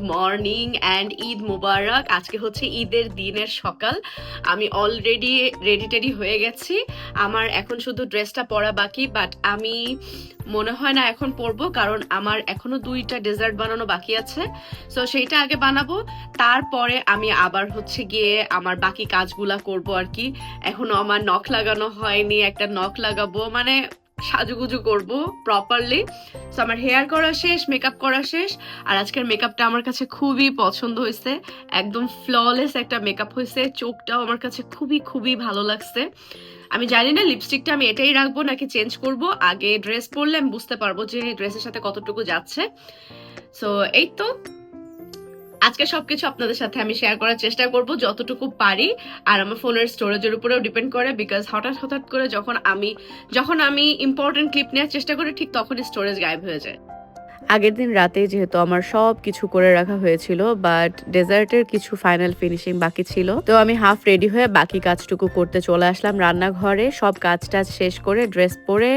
Morning and Eid মুবারক। আজকে হচ্ছে ঈদের দিনের সকাল। আমি অলরেডি রেডি টেডি হয়ে গেছি। আমার এখন শুধু ড্রেসটা পরা বাকি, বাট আমি মনে হয় না এখন পরবো, কারণ আমার এখনো 2টা ডেজার্ট বানানো বাকি আছে। সো সেইটা আগে বানাবো, তারপরে আমি আবার হচ্ছে গিয়ে আমার বাকি কাজগুলা করব আর কি। এখনো আমার নখ লাগানো হয়নি, একটা নখ লাগাবো, মানে সাজুগুজু করব প্রপারলি। সো আমার হেয়ার করা শেষ, মেকআপ করা শেষ। আর আজকের মেকআপটা আমার কাছে খুবই পছন্দ হয়েছে, একদম ফ্ললেস একটা মেকআপ হয়েছে। চোখটাও আমার কাছে খুবই খুবই ভালো লাগছে। আমি জানি না লিপস্টিকটা আমি এটাই রাখবো নাকি চেঞ্জ করব। আগে ড্রেস পরলে আমি বুঝতে পারবো যে ড্রেসের সাথে কতটুকু যাচ্ছে। সো এই তো আজকে সবকিছু আপনাদের সাথে আমি শেয়ার করার চেষ্টা করব যতটুকু পারি। আর আমার ফোনের স্টোরেজের উপরেও ডিপেন্ড করে, বিকজ হঠাৎ হঠাৎ করে যখন আমি ইম্পর্টেন্ট ক্লিপ নেওয়ার চেষ্টা করি, ঠিক তখনই স্টোরেজ গায়েব হয়ে যায়। আগের দিন রাতে যেহেতু আমার সব কিছু করে রাখা হয়েছিল, বাট ডেজার্টের কিছু ফাইনাল ফিনিশিং বাকি ছিল, তো আমি হাফ রেডি হয়ে বাকি কাজটুকু করতে চলে আসলাম রান্নাঘরে। সব কাজ টাজ শেষ করে ড্রেস পরে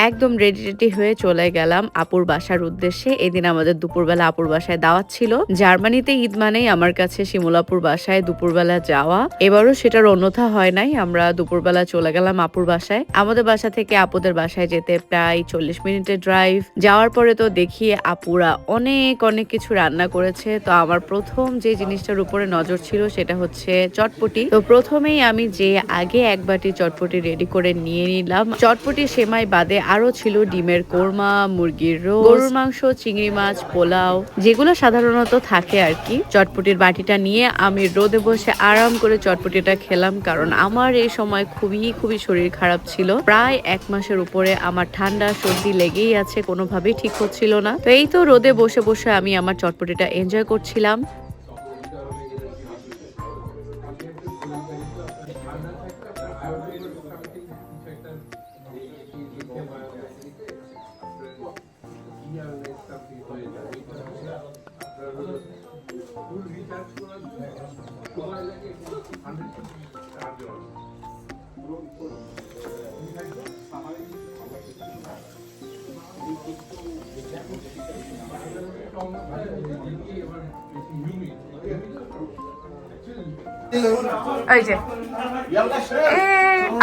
একদম রেডি রেডি হয়ে চলে গেলাম আপুর বাসার উদ্দেশ্যে। এদিন আমাদের দুপুরবেলা আপুর বাসায় দাওয়াত ছিল। জার্মানিতে ঈদ মানেই আমার কাছে শিমুলাপুর বাসায় দুপুরবেলা যাওয়া। এবারও সেটার অন্যথা হয় নাই, আমরা দুপুরবেলা চলে গেলাম আপুর বাসায়। আমাদের বাসা থেকে আপুদের বাসায় যেতে প্রায় 40 মিনিটের ড্রাইভ। যাওয়ার পরে তো দেখি আপুরা অনেক অনেক কিছু রান্না করেছে। তো আমার প্রথম যে জিনিসটার উপরে নজর ছিল সেটা হচ্ছে চটপটি। তো প্রথমেই আমি যে আগে এক বাটি চটপটি রেডি করে নিয়ে নিলাম। চটপটি সেমাই বাদে আরো ছিল ডিমের কোরমা, মুরগির রোস্ট, গরুর মাংস, চিংড়ি মাছ, পোলাও, যেগুলো সাধারণত থাকে আর কি। চটপটির বাটিটা নিয়ে আমি রোদে বসে আরাম করে চটপটিটা খেলাম, কারণ আমার এই সময় খুবই খুবই শরীর খারাপ ছিল। প্রায় 1 মাসের উপরে আমার ঠান্ডা সর্দি লেগেই আছে, কোনোভাবেই ঠিক হচ্ছিল না। তো এই তো রোদে বসে বসে আমি আমার চটপটিটা এনজয় করছিলাম। ওই যে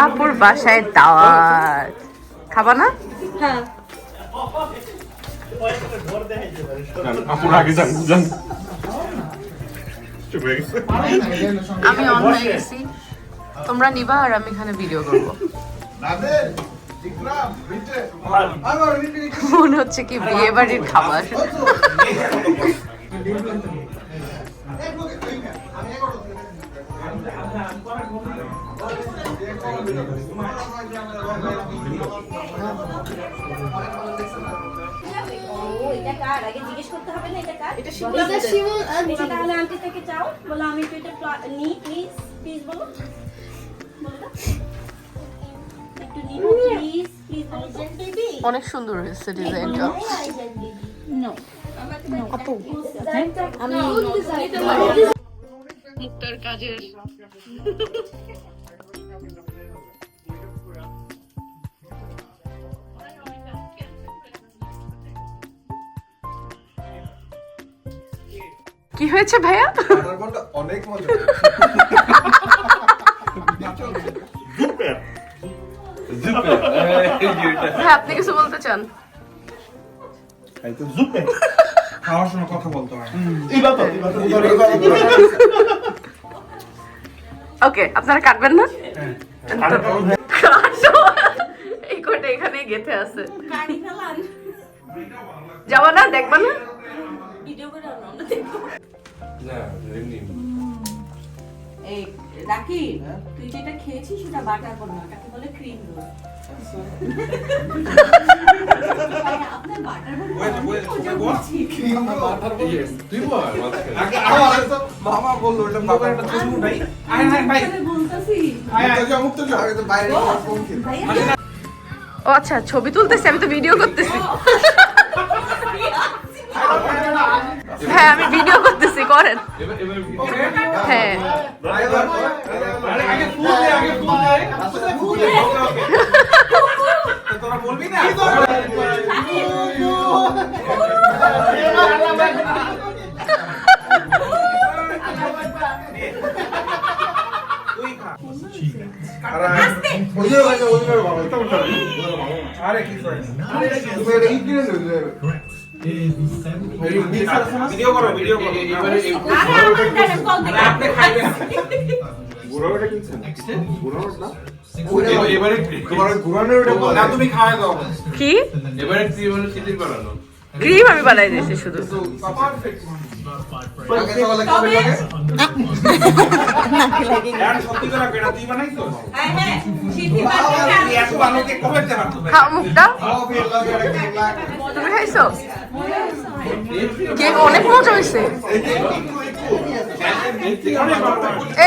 আপুর বাসায় দাওয়াত, খাবা না? হ্যাঁ, আমি অন হয়ে গেছি, তোমরা নিবা আর আমি এখানে ভিডিও করবো। মনে হচ্ছে কি বিয়ে বাড়ির খাবার। অনেক সুন্দর হয়েছে ডিজাইনটা। আপু আমি মুক্তার কাজের কি হয়েছে ভাইয়া? অনেক মজা। আপনি কিছু বলতে চান? খাওয়ার সময় কথা বলতে হয়। ওকে, আপনারা কাটবেন না? এই কোটা এখানে গেথে আছে। যাবা না? দেখবা না? এই রাকি, তুই যেটা খেয়েছিস সেটা বাটার বল না, এটাকে বলে ক্রিম রোল। আপনার বাটার বল মামা বললো এটা বাবার একটা ছবি উঠাই। ভাই বলতাছি ও আচ্ছা, ছবি তুলতেছি, আমি তো ভিডিও করতেছি। হ্যাঁ, আমি ভিডিও করতেছি, করেন। হ্যাঁ, তোরা বলবি না? আরে কি করে ভিডিও করো আপনি খাইবেন গুড়াটা কিনছেন গুড়াটা এবারে তোমার গুড়ানোর ওটা না তুমি খাওয়া দাও কি এবারে ক্রিম হলো চিলি বানানো ক্রিম আমি বানাই দিয়েছি শুধু পারফেক্ট আগে সকালে খাবে লাগে আর সত্যি করে বেড়া তুই বানাইছো হ্যাঁ হ্যাঁ সিটি বানাতে এত ভালো কে কবে দেবা তুমি খাও মুখটা তুমি খাইছো কেক অনেক মজা হয়েছে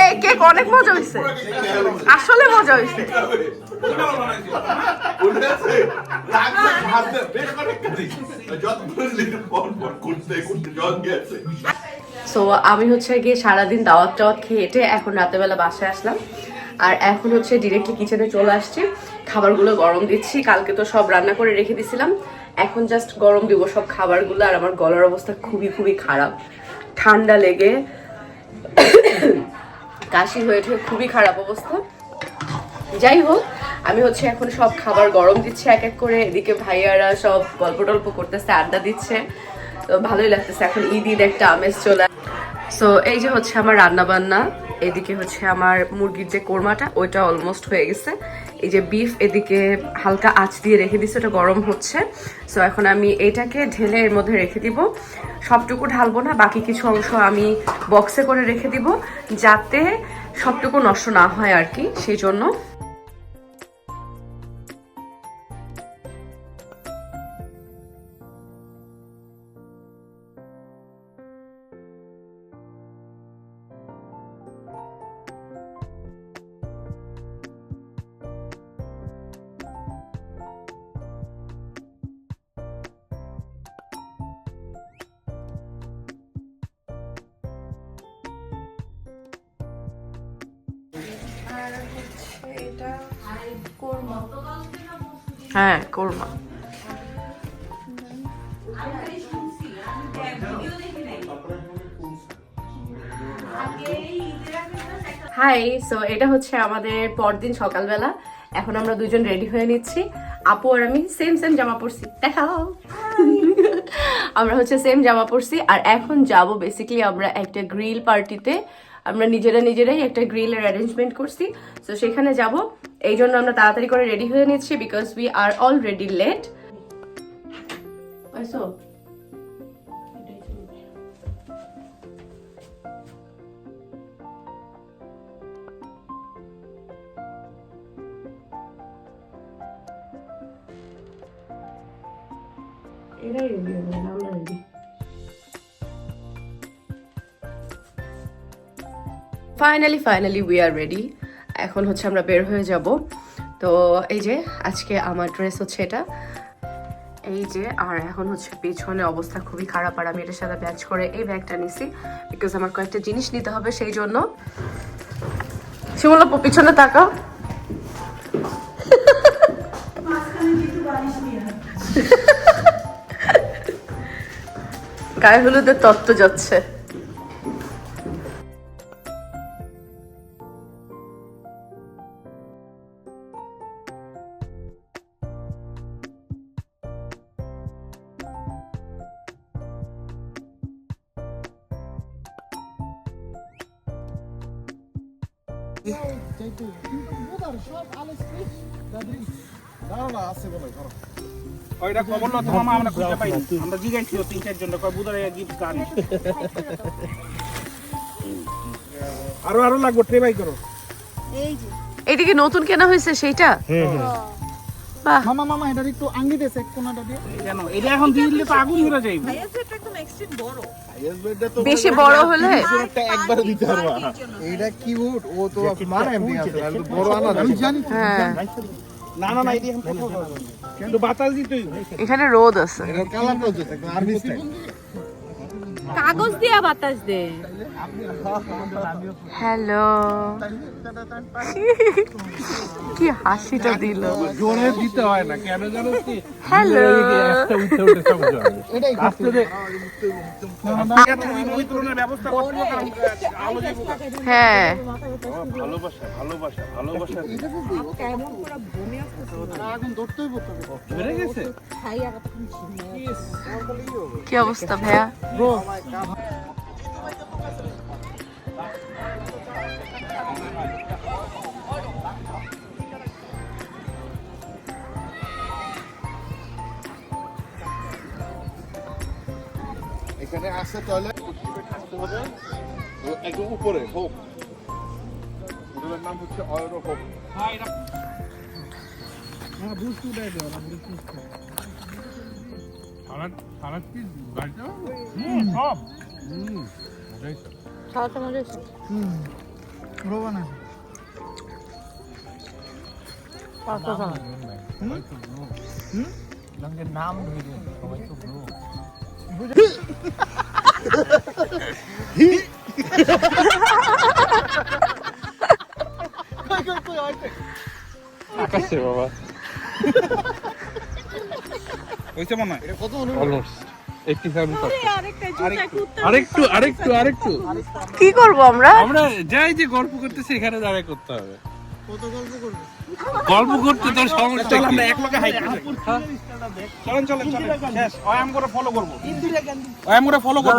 এই কেক অনেক মজা হয়েছে আসলে মজা হয়েছে সো আমি হচ্ছে গিয়ে সারাদিন দাওয়াত টাওয়াত খেয়ে হেঁটে এখন রাতেবেলা বাসায় আসলাম আর এখন হচ্ছে ডিরেক্টলি কিচেনে চলে আসছি খাবারগুলো গরম দিচ্ছি কালকে তো সব রান্না করে রেখে দিছিলাম এখন জাস্ট গরম দিব সব খাবারগুলো আর আমার গলার অবস্থা খুবই খুবই খারাপ ঠান্ডা লেগে কাশি হয়ে খুবই খারাপ অবস্থা যাই হোক আমি হচ্ছে এখন সব খাবার গরম দিচ্ছি এক এক করে এদিকে ভাইয়ারা সব গল্প টল্প করতেছে আড্ডা দিচ্ছে তো ভালোই লাগতেছে এখন ঈদ একটা আমেজ চলে সো এই যে হচ্ছে আমার রান্না বান্না এদিকে হচ্ছে আমার মুরগির যে কোরমাটা ওইটা অলমোস্ট হয়ে গেছে এই যে বিফ এদিকে হালকা আঁচ দিয়ে রেখে দিচ্ছে ওটা গরম হচ্ছে সো এখন আমি এইটাকে ঢেলে এর মধ্যে রেখে দিব সবটুকু ঢালবো না বাকি কিছু অংশ আমি বক্সে করে রেখে দিব যাতে সবটুকু নষ্ট না হয় আর কি সেই জন্য হ্যাঁ কোরমা হাই সো এটা হচ্ছে আমাদের পরদিন সকালবেলা এখন আমরা দুজন রেডি হয়ে নিচ্ছি আপু আর আমি সেম সেম জামা পরছি দেখাও আমরা হচ্ছে সেম জামা পরছি আর এখন যাব বেসিক্যালি আমরা একটা গ্রিল পার্টিতে আমরা নিজেরাই একটা গ্রিলের অ্যারেঞ্জমেন্ট করছি সো সেখানে যাব এই জন্য আমরা তাড়াতাড়ি করে রেডি হয়ে নিচ্ছি because we are already late এরাই রেডি হবে না আমরা ready finally we are ready এখন হচ্ছে আমরা বের হয়ে যাব তো এই যে আজকে আমার ড্রেস হচ্ছে এটা এই যে আর এখন হচ্ছে পেছনে অবস্থা খুবই খারাপ আর আমি এটার সাথে ম্যাচ করে এই ব্যাগটা নিছি বিকজ আমার কয়েকটা জিনিস নিতে হবে সেই জন্য শিমুল পিছনে তাকাও গায়ে হলুদের তত্ত্ব যাচ্ছে ওইটা খবর না তো মামা আমরা খুঁজে পাইনি আমরা জিজ্ঞাসা ছিল 3-4 জন কয় বুদারে গিফট কার আরো লাগবে ট্রে বাই করো এই যে এইদিকে নতুন কেনা হয়েছে সেইটা বাহ মামা এটা একটু আঙ্গি দেছে কোনাটা দিয়ে জানো এটা এখন দিলে তো আগুন ধরে যাইবে ভাইয়াটা একদম এক্সট্রিম বড় বেশি বড় হলে একটা একবারে দিতে পারবা এইটা কিউট ও তো মারা এমনি আছে আর বড় আনা আমি জানি হ্যাঁ না এটা এখন কোথাও কিন্তু বাতাস দিতেই এখানে রোদ আছে এটা কালার তো যেটা আর্মি স্টাইল কাগজ দিয়া বাতাস দে। হ্যালো, কি হাসিটা দিল। জোরে দিতে হয় না কেন জানো কি? হ্যালো, একটা উঠে উঠে সব জোরে। এটাই আস্তে দে। ওই তুলনায় ব্যবস্থা করতে হবে কারণ আলো যাবে। হ্যাঁ ভালোবাসা ভালোবাসা ভালোবাসা আগুন ধরতেই পড়তো। ধরে গেছে। কি অবস্থা ভাইয়া? এখানে আসছে টয়লেট থাকতে হবে একদম উপরে হোক। হোটেলের নাম হচ্ছে অয়রো হোক। হ্যাঁ বুঝতে দেয় না বুঝতে সালাদ কি বাড়িতে সব খাওয়াতে মজা হয়েছে? রোবা না নাম ধরে সবাই তো ব্রো আকাশে বাবা হইছে মনে হয় কত অলমোস্ট 87 আরেকটু কি করবো আমরা? আমরা যাই যে গল্প করতেছি এখানে দাঁড়ায় করতে হবে। কত গল্প করবে গল্প করতে তোর সমস্যা কি? আমরা এক লগে হাইট চলেন শেষ আই এম করে ফলো করব। আই এম করে ফলো করব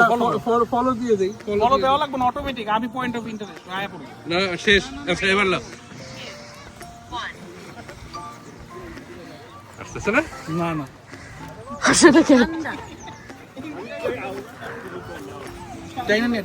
ফলো দিয়ে দেই। ফলো দেওয়া লাগবে না অটোমেটিক। আমি পয়েন্ট অফ ইন্টারেস্ট আয়া পড়ব না শেষ। আচ্ছা এবার লাও আসতেছ না না আসলে কি টাইনা নিয়ে